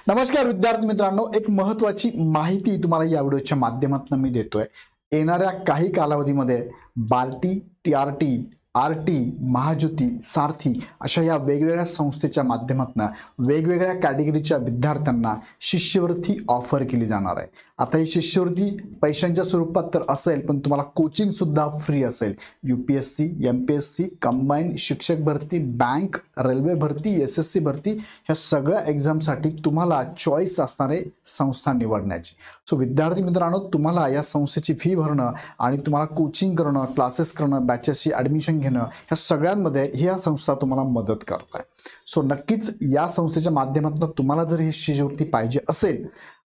नमस्कार विद्यार्थी मित्रांनो, एक महत्त्वाची माहिती तुम्हाला या व्हिडिओच्या माध्यमातून मी देतोय। येणाऱ्या काही कालावधीमध्ये बार्टी, टीआरटी, आरटी, महाज्योती, सारथी अशा या वेगवेगळ्या संस्थेच्या माध्यमातून वेगवेगळ्या कॅटेगरीच्या विद्यार्थ्यांना शिष्यवृत्ती ऑफर केली जाणार आहे। आता ही शिष्यवृत्ती पैशांच्या स्वरूपात तर असेल, पण तुम्हाला कोचिंग सुद्धा फ्री असेल। यूपीएससी, एमपीएससी, कंबाईन शिक्षक भरती, बँक, रेल्वे भरती, एसएससी भरती ह्या सगळ्या एक्झामसाठी तुम्हाला चॉईस असणार आहे संस्था निवडण्याची। सो विद्यार्थी मित्रांनो, तुम्हाला या संस्थेची फी भरणं आणि तुम्हाला कोचिंग करणं, क्लासेस करणं, बॅचेसची ॲडमिशन घेणं ह्या सगळ्यांमध्ये ह्या संस्था तुम्हाला मदत करत आहे। सो नक्कीच या संस्थेच्या माध्यमातून तुम्हाला जर ही शिष्यवृत्ती पाहिजे असेल,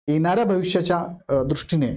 येणाऱ्या भविष्याच्या दृष्टीने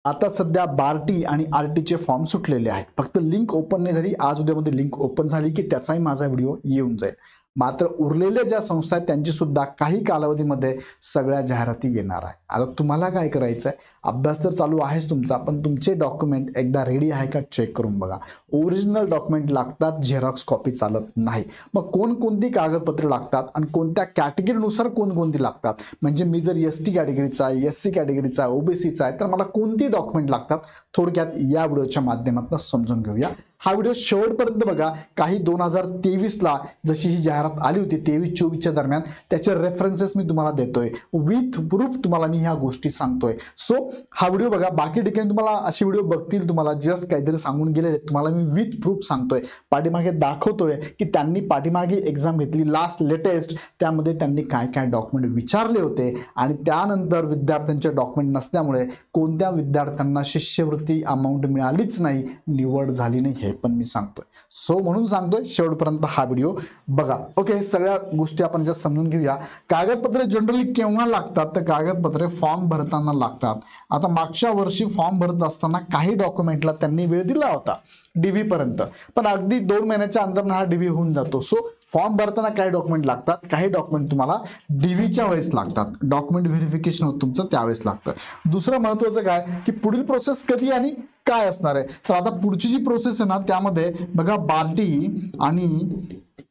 आता सध्या बार्टी आणि आरटीचे फॉर्म सुटलेले आहेत। फक्त लिंक ओपन नाही झाली, आज उद्यामध्ये लिंक ओपन झाली की त्याचाही माझा व्हिडिओ येऊन जाईल। मात्र उरलेल्या ज्या संस्था आहेत त्यांची सुद्धा काही कालावधीमध्ये सगळ्या जाहिराती येणार आहे। आता तुम्हाला काय करायचं आहे, अभ्यास तर चालू आहेच तुमचा, पण तुमचे डॉक्युमेंट एकदा रेडी आहे का चेक करून बघा। ओरिजिनल डॉक्युमेंट लागतात, झेरॉक्स कॉपी चालत नाही। मग कोणकोणती कागदपत्रे लागतात आणि कोणत्या कॅटेगरीनुसार कोणकोणती लागतात, म्हणजे मी जर एसटी कॅटेगरीचा आहे, एससी कॅटेगरीचा आहे, ओबीसीचा आहे, तर मला कोणती डॉक्युमेंट लागतात थोडक्यात या व्हिडिओच्या माध्यमातून समजून घेऊया। हा व्हिडिओ शेवटपर्यंत बघा। काही 2023ला जशी ही जाहिरात आली होती 23-24च्या दरम्यान, त्याचे रेफरन्सेस मी तुम्हाला देतोय, विथ प्रूफ तुम्हाला मी ह्या गोष्टी सांगतोय। सो हा व्हिडिओ बघा। बाकी ठिकाणी तुम्हाला असे व्हिडिओ बघतील, तुम्हाला जस्ट काहीतरी सांगून गेलेले, तुम्हाला मी विथ प्रूफ सांगतोय, पाठीमागे दाखवतोय की त्यांनी पाठीमागे एक्झाम घेतली लास्ट लेटेस्ट, त्यामध्ये त्यांनी काय काय डॉक्युमेंट विचारले होते आणि त्यानंतर विद्यार्थ्यांचे डॉक्युमेंट नसल्यामुळे कोणत्या विद्यार्थ्यांना शिष्यवृत्ती अमाऊंट मिळालीच नाही, निवड झाली नाही, हे पण मी सांगतोय। सो म्हणून सांगतोय शेवटपर्यंत हा व्हिडिओ बघा। ओके, सगळ्या गोष्टी आपण जस्ट समजून घेऊया। कागदपत्रे जनरली केव्हा लागतात, तर कागदपत्रे फॉर्म भरताना लागतात। आता मागच्या वर्षी फॉर्म भरत असताना काही डॉक्युमेंटला त्यांनी वेळ दिला होता डीव्ही पर्यंत, पण अगदी 2 महिन्याच्या अंतराने हा डीव्ही होऊन जातो। सो फॉर्म भरताना काही डॉक्युमेंट लागतात, काही डॉक्युमेंट तुम्हाला डीव्हीच्या वेळेस लागतात, डॉक्युमेंट व्हेरिफिकेशन होतं तुमचं त्यावेळेस लागतं। दुसरं महत्त्वाचं काय की पुढील प्रोसेस कधी आणि काय असणार आहे, तर आता पुढची जी प्रोसेस आहे ना, त्यामध्ये बघा बार्टी आणि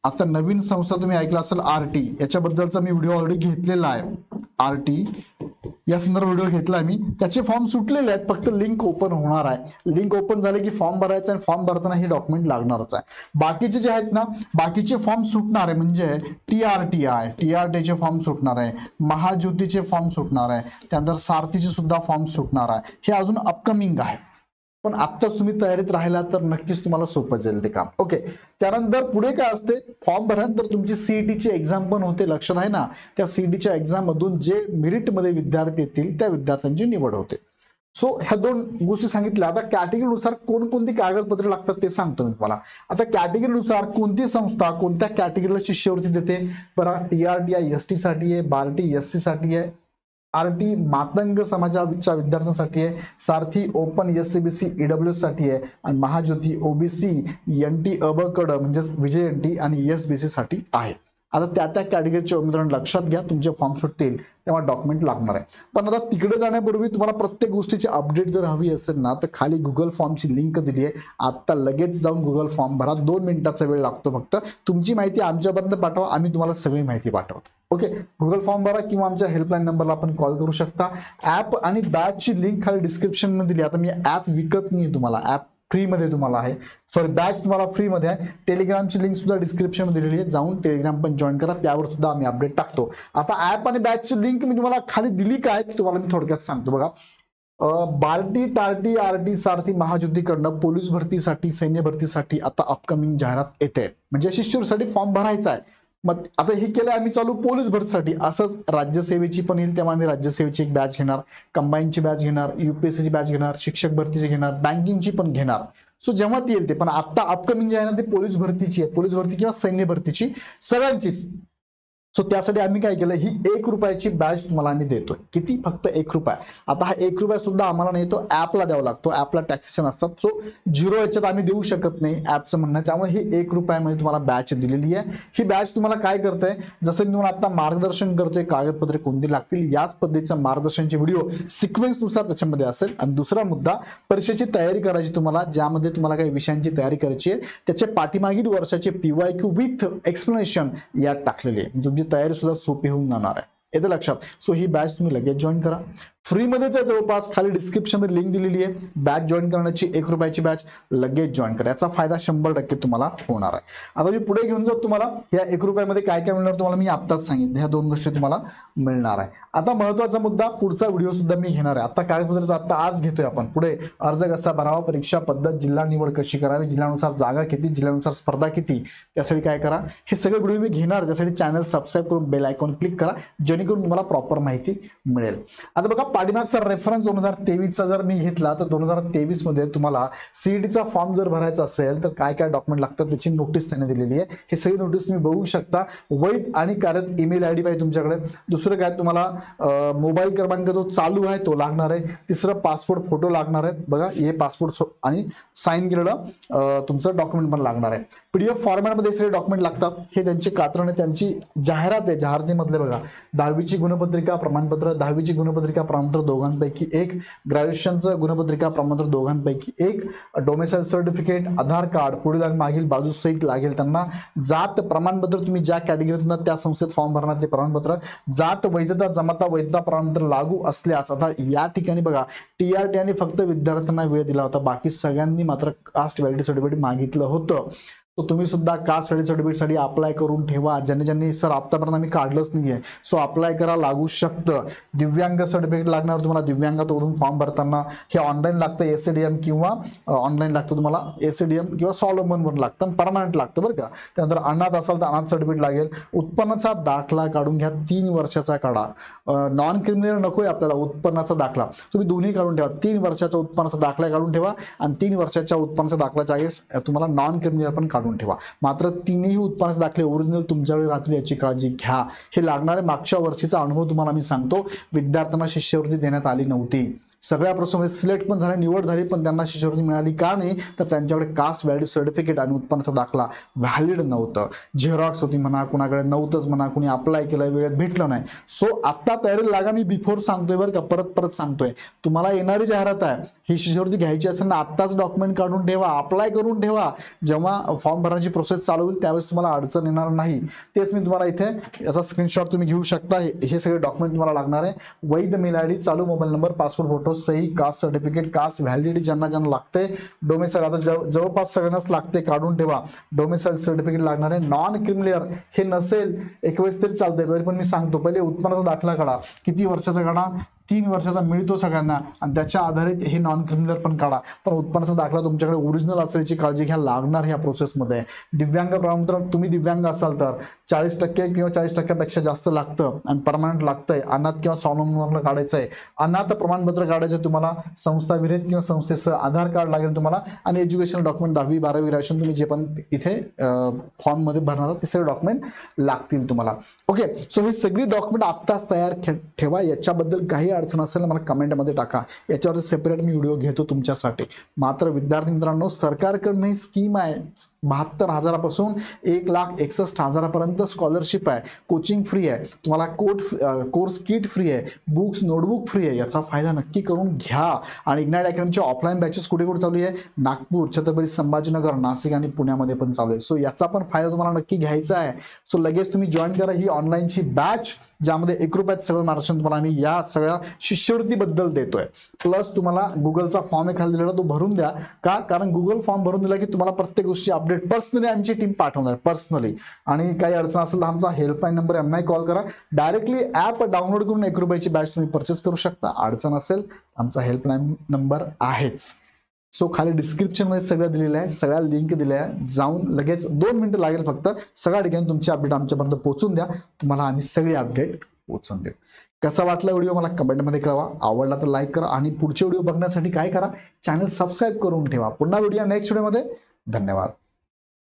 आता नवीन संस्था तुम्ही ऐकला असेल आरटी, याच्याबद्दलचा मी व्हिडिओ ऑलरेडी घेतलेला आहे। आरटी या संदर्भात व्हिडिओ घेतला मी, त्याचे फॉर्म सुटलेले आहेत, फक्त लिंक ओपन होणार आहे। लिंक ओपन झाले की फॉर्म भरायचा आणि फॉर्म भरताना हे डॉक्युमेंट लागणारच आहे। बाकीचे जे आहेत ना, बाकीचे फॉर्म सुटणार आहे, म्हणजे टीआरटी आहे, टीआरटीचे फॉर्म सुटणार आहे, महाज्योतीचे फॉर्म सुटणार आहे, त्यानंतर सारथीचे सुद्धा फॉर्म सुटणार आहे। हे अजून अपकमिंग आहे, पण आत्ताच तुम्ही तयारीत राहिला तर नक्कीच तुम्हाला सोपं जाईल ते काम। ओके, त्यानंतर पुढे काय असते, फॉर्म भरल्यानंतर तुमची सीईटीची एक्झाम पण होते, लक्षात आहे ना। त्या सीईटीच्या एक्झाम मधून जे मेरिटमध्ये विद्यार्थी येतील त्या विद्यार्थ्यांची निवड होते। सो ह्या 2 गोष्टी सांगितल्या। आता कॅटेगरीनुसार कोणकोणती कागदपत्रे लागतात ते सांगतो मी तुम्हाला। आता कॅटेगरीनुसार कोणती संस्था कोणत्या कॅटेगरीला शिष्यवृत्ती देते, बरं टीआरटी या एसटी साठी आहे, बार्टी एससी साठी आहे, आरटी मातंग समाजाच्या विद्यार्थ्यांसाठी आहे, सारथी ओपन एससीबीसी ईडब्ल्यूएस साठी आहे, आणि महाज्योती ओबीसी एनटी अबकड म्हणजे विजय एनटी आणि एसबीसी साठी आहे। आता त्या कॅटेगरीचे उमेदवारांना लक्षात घ्या, तुमचे फॉर्म सुटतील तेव्हा डॉक्युमेंट लागणार आहे। पण आता तिकडे जाण्यापूर्वी तुम्हाला प्रत्येक गोष्टीची अपडेट जर हवी असेल ना, तर खाली गुगल फॉर्मची लिंक दिली आहे, आता लगेच जाऊन गुगल फॉर्म भरा। 2 मिनिटाचा वेळ लागतो फक्त। तुमची माहिती आमच्यापर्यंत पाठवा, आम्ही तुम्हाला सगळी माहिती पाठवतो। ओके, गुगल फॉर्म भरा किंवा आमच्या हेल्पलाईन नंबरला आपण कॉल करू शकता। ॲप आणि बॅचची लिंक खाली डिस्क्रिप्शन मध्ये दिली। आता मी ॲप विकत नाही, तुम्हाला ॲप फ्री मध्ये तुम्हाला आहे, सॉरी बॅच तुम्हाला फ्री मध्ये आहे। टेलिग्रामची लिंक सुद्धा डिस्क्रिप्शन मध्ये दिलेली आहे, जाऊन टेलिग्राम पण जॉईन करा, त्यावर सुद्धा आम्ही अपडेट टाकतो। आता ॲप आणि बॅचची लिंक मी तुम्हाला खाली दिली काय तुम्हाला मी थोडक्यात सांगतो बघा। बार्टी, टार्टी, आरटी, सारथी, महाज्योतीकडनं पोलीस भरतीसाठी, सैन्य भरतीसाठी आता अपकमिंग जाहिरात येते, म्हणजे शिष्यवृत्तीसाठी फॉर्म भरायचा आहे। मग आता हे केलं आम्ही चालू पोलीस भरतीसाठी, असंच राज्यसेवेची पण येईल, तेव्हा आम्ही राज्यसेवेची एक बॅच घेणार, कंबाईनची बॅच घेणार, यूपीएससीची बॅच घेणार, शिक्षक भरतीची घेणार, बँकिंगची पण घेणार। सो जेव्हा ती येईल ते, पण आता अपकमिंग जे आहे ना ते पोलीस भरतीची आहे, पोलीस भरती किंवा सैन्य भरतीची सगळ्यांचीच। सो त्यासाठी आम्ही काय केलं, ही 1 रुपयाची बॅच तुम्हाला आम्ही देतोय। किती, फक्त 1 रुपया। आता हा 1 रुपया सुद्धा आम्हाला नाही, तो ॲपला द्यावा लागतो, ॲपला टॅक्सेशन असतात। सो 0 याच्यात आम्ही देऊ शकत नाही ॲपचं म्हणणं, त्यामुळे ही 1 रुपयामध्ये तुम्हाला बॅच दिलेली आहे। ही बॅच तुम्हाला काय करते, जसं मी तुम्हाला आता मार्गदर्शन करतोय कागदपत्रे कोणती लागतील, याच पद्धतीचं मार्गदर्शनचे व्हिडिओ सिक्वेन्सनुसार त्याच्यामध्ये असेल। आणि दुसरा मुद्दा, परीक्षेची तयारी करायची तुम्हाला, ज्यामध्ये तुम्हाला काही विषयांची तयारी करायची आहे, त्याचे पाठीमागील वर्षाचे PYQ विथ एक्सप्लेनेशन यात टाकलेले आहे, तुमची तयारी सुद्धा सोपी होऊन जाणार आहे। येतं लक्षात. सो ही बॅच तुम्ही लगेच जॉईन करा. फ्रीमध्येच आहे जवळपास, खाली डिस्क्रिप्शनमध्ये लिंक दिलेली आहे. बॅच जॉईन करण्याची 1 रुपयाची बॅच लगेच जॉईन करा. याचा फायदा 100% तुम्हाला होणार आहे. आता मी पुढे घेऊन जातो तुम्हाला या 1 रुपयामध्ये काय काय मिळणार तुम्हाला मी आत्ताच सांगितलं. ह्या 2 गोष्टी तुम्हाला मिळणार आहे. आता महत्त्वाचा मुद्दा, पुढचा व्हिडिओ सुद्धा मी घेणार आहे. आता कागदपत्राचा आता आज घेतोय आपण. पुढे अर्ज कसा भरावा, परीक्षा पद्धत, जिल्हा निवड कशी करावी, जिल्ह्यानुसार जागा किती, जिल्ह्यानुसार स्पर्धा किती, त्यासाठी काय करा, हे सगळे व्हिडिओ मी घेणार. त्यासाठी चॅनल सबस्क्राईब करून बेल आयकॉन क्लिक करा, जेणेकरून तुम्हाला प्रॉपर माहिती मिळेल. आता बघा, पाठीमागचा रेफरन्स 2023चा जर मी घेतला तर 2023 मध्ये तुम्हाला सीईटीचा फॉर्म जर भरायचा असेल तर काय काय डॉक्युमेंट लागतात त्याची नोटीस त्याने दिलेली आहे. हे सगळी नोटीस तुम्ही बघू शकता. वैध आणि कार्यरत ईमेल आयडी पाहिजे तुमच्याकडे. दुसरं काय, तुम्हाला मोबाईल क्रमांक जो चालू आहे तो लागणार आहे. तिसरं, पासपोर्ट फोटो लागणार आहे. बघा, हे पासपोर्ट आणि साईन केलेलं तुमचं डॉक्युमेंट पण लागणार आहे. PDF फॉर्मॅटमध्ये सगळे डॉक्युमेंट लागतात. हे त्यांचे कात्रण, त्यांची जाहिरात आहे. जाहिरातीमधले बघा, 10वीची गुणपत्रिका प्रमाणपत्र, 10वीची गुणपत्रिका प्रमाणपत्र दोघांपैकी एक, ग्रॅज्युएशनचं गुणपत्रिका प्रमाणपत्र दोघांपैकी एक, डोमेसाईल सर्टिफिकेट, आधार कार्ड पुढील आणि मागील बाजू सहित लागेल त्यांना. जात प्रमाणपत्र, तुम्ही ज्या कॅटेगरीतनं त्या संस्थेत फॉर्म भरणार ते प्रमाणपत्र. जात वैधता जमाता वैधता प्रमाणपत्र लागू असल्यास, आता या ठिकाणी बघा TRT आणि फक्त विद्यार्थ्यांना वेळ दिला होता, बाकी सगळ्यांनी मात्र कास्ट व्हॅलिडिटी सर्टिफिकेट मागितलं होतं. तो तुम्ही सुद्धा कास्ट व्हॅलिडिटी सर्टिफिकेटसाठी अप्लाय करून ठेवा. ज्यांनी सर आतापर्यंत आम्ही काढलंच नाहीये, सो अप्लाय करा, लागू शकतं. दिव्यांग सर्टिफिकेट लागणार तुम्हाला, दिव्यांगातून फॉर्म भरताना. हे ऑनलाईन लागतं, SCDM किंवा ऑनलाईन लागतं तुम्हाला, SCDM किंवा सॉलोमन वर लागतं, परमनंट लागतं बरं का. त्यानंतर अनाथ असाल तर अनाथ सर्टिफिकेट लागेल. उत्पन्नाचा दाखला काढून घ्या, 3 वर्षाचा काढा. नॉन क्रिमिनल नकोय आपल्याला, उत्पन्नाचा दाखला तुम्ही दोन्ही काढून ठेवा. 3 वर्षाचा उत्पन्नाचा दाखला काढून ठेवा आणि 3 वर्षाच्या उत्पन्नाचा दाखलाच्या आगेस तुम्हाला नॉन क्रिमिनल पण काढून ठेवा. मात्र 3ही उत्पन्नाचे दाखले ओरिजिनल तुमच्याकडे राहतील याची काळजी घ्या. हे लागणारे मागच्या वर्षीचा अनुभव तुम्हाला मी सांगतो. विद्यार्थ्यांना शिष्यवृत्ती देण्यात आली नव्हती. सगळ्या प्रोसेसमध्ये सिलेक्ट पण झाले, निवड झाली, पण त्यांना शिष्यवृत्ती मिळाली का नाही, तर त्यांच्याकडे कास्ट व्हॅलिडिटी सर्टिफिकेट आणि उत्पन्नाचा दाखला व्हॅलिड नव्हतं. झेरॉक्स होती म्हणा, कुणाकडे नव्हतंच म्हणा, कुणी अप्लाय केलं वेळेत भेटलं नाही. सो आता तयारीला लागा. मी बिफोर सांगतोय बरं का, परत सांगतोय. तुम्हाला येणारी जाहिरात आहे, ही शिष्यवृत्ती घ्यायची असेल ना, आत्ताच डॉक्युमेंट काढून ठेवा, अप्लाय करून ठेवा. जेव्हा फॉर्म भरण्याची प्रोसेस चालू होईल त्यावेळेस तुम्हाला अडचण येणार नाही. तेच मी तुम्हाला इथे याचा स्क्रीनशॉट तुम्ही घेऊ शकता. हे सगळे डॉक्युमेंट तुम्हाला लागणार आहे. वैध मेल आयडी, चालू मोबाईल नंबर, पासपोर्ट फोटो, सही, कास्ट सर्टिफिकेट, कास्ट व्हॅलिडिटी ज्यांना लागते, डोमेसाईल आता जवळपास सगळ्यांनाच लागते, काढून ठेवा. डोमेसाईल सर्टिफिकेट लागणार आहे. नॉन क्रिमिनल हे नसेल 21 तरी चालतंय, तरी पण मी सांगतो पहिले उत्पन्नाचा दाखला काढा. किती वर्षाचा काढा, 3 वर्षाचा मिळतो सगळ्यांना, आणि त्याच्या आधारित हे नॉन क्रिमिनल पण काढा. पण उत्पन्नाचा दाखला तुमच्याकडे ओरिजिनल असल्याची काळजी घ्या, लागणार ह्या प्रोसेसमध्ये. दिव्यांग प्रमाणपत्र, तुम्ही दिव्यांग असाल तर 40% किंवा 40% जास्त लागतं आणि परमनंट लागतंय. अनाथ किंवा सॉलोमनवरनं काढायचं आहे. अनाथ प्रमाणपत्र काढायचं तुम्हाला, संस्था विरहित किंवा संस्थेचं आधार कार्ड लागेल तुम्हाला, आणि एज्युकेशनल डॉक्युमेंट 10वी 12वी राशन तुम्ही जे पण इथे फॉर्म मध्ये भरणार ते सगळे डॉक्युमेंट लागतील तुम्हाला. ओके, सो ही सगळी डॉक्युमेंट आत्ताच तयार ठेवा. याच्याबद्दल काही अडचण असेल मला कमेंटमध्ये टाका, याच्यावर सेपरेट मी व्हिडिओ घेतो तुमच्यासाठी. मात्र विद्यार्थी मित्रांनो, सरकारकडनं ही स्कीम आहे. 72,000पासून 1,61,000पर्यंत स्कॉलरशिप आहे. कोचिंग फ्री आहे तुम्हाला, कोर्स किट फ्री आहे, बुक्स नोटबुक फ्री आहे. याचा फायदा नक्की करून घ्या. आणि इग्नाइट अकॅडमीच्या ऑफलाईन बॅचेस कुठे कुठे चालू आहे, नागपूर, छत्रपती संभाजीनगर, नाशिक आणि पुण्यामध्ये पण चालू आहे. सो याचा पण फायदा तुम्हाला नक्की घ्यायचा आहे. सो लगेच तुम्ही जॉईन करा ही ऑनलाईनची बॅच, ज्यामध्ये 1 रुपयात सगळं मार्गदर्शन तुम्हाला आम्ही या सगळ्या शिष्यवृत्तीबद्दल देतोय. प्लस तुम्हाला गुगलचा फॉर्म खाली दिलेला तो भरून द्या. का? कारण गुगल फॉर्म भरून दिला की तुम्हाला प्रत्येक गोष्टी अपडेट पर्सनली आमची टीम पाठवणार पर्सनली. आणि काही अडचण असेल तर आमचा हेल्पलाईन नंबर यांनाही कॉल करा. डायरेक्टली ॲप डाउनलोड करून 1 रुपयाची बॅच तुम्ही परचेस करू शकता. अडचण असेल आमचा हेल्पलाईन नंबर आहेच. सो खाली डिस्क्रिप्शनमध्ये सगळं दिलेलं आहे, सगळ्या लिंक दिल्या आहे. जाऊन लगेच 2 मिनिटं लागेल फक्त, सगळ्या ठिकाणी तुमची अपडेट आमच्यापर्यंत पोहोचून द्या. तुम्हाला आम्ही सगळी अपडेट पोहोचून देऊ. कसा वाटला व्हिडिओ मला कमेंटमध्ये कळवा. आवडला तर लाईक करा आणि पुढचे व्हिडिओ बघण्यासाठी काय करा, चॅनल सबस्क्राईब करून ठेवा. पुन्हा व्हिडिओ नेक्स्ट व्हिडिओमध्ये. धन्यवाद.